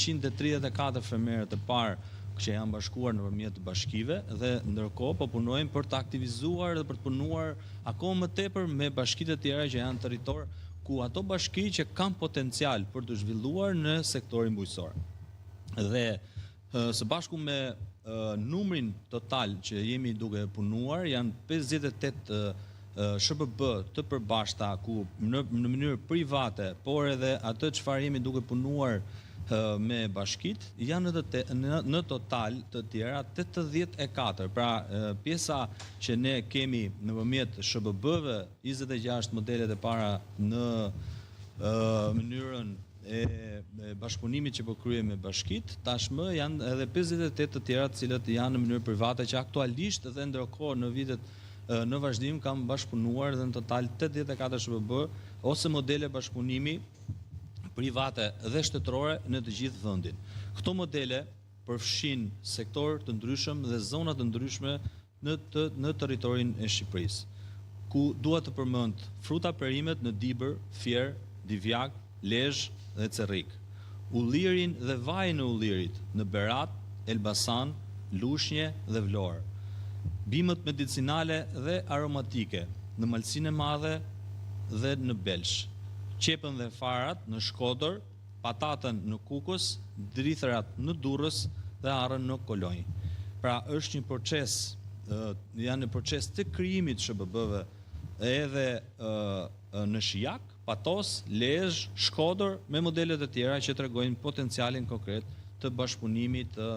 134 fermerët e parë që janë bashkuar nëpërmjet bashkive dhe ndërkohë po punojmë për të aktivizuar dhe për të punuar akoma më tepër me bashkitë e tjera që janë territor ku ato bashki që kanë potencial për të zhvilluar në sektorin bujqësor. Dhe së bashku me numrin total që jemi duke punuar janë 58 SHBB të përbashkëta ku në mënyrë private, por edhe atë çfarë jemi duke punuar me bashkit, janë në total të tjera 84. Pra pjesa që ne kemi nëpërmjet SHBB-ve 26 modelet e para në mënyrën e bashkëpunimit që po kryejmë me bashkit, tashmë janë edhe 58 të tjera të cilët janë në mënyrë private që aktualisht dhe ndërkohë në vitet në vazhdim kam bashkëpunuar dhe në total 84 SHBB ose modele bashkëpunimi private dhe shtetërore në të gjithë vendin. Këto modele përfshin sektor të ndryshëm dhe zona të ndryshme në territorin e Shqipërisë, ku dua të përmend fruta perimet në Dibër, Fier, Divjak, Lezhë dhe Cerrik, ullirin dhe vajin e ullirit në Berat, Elbasan, Lushnje dhe Vlorë, bimët medicinale dhe aromatike në Malsinë e Madhe dhe në Belsh, qepën dhe farat në Shkodër, patatën në Kukës, drithërat në Durrës dhe arrën në Kolonjë. Pra është një proces, janë në proces të krijimit SHBB-ve edhe në Shijak, Patos, Lezhë, Shkodër me modelet e tjera që tregojnë potencialin konkret të bashkëpunimit të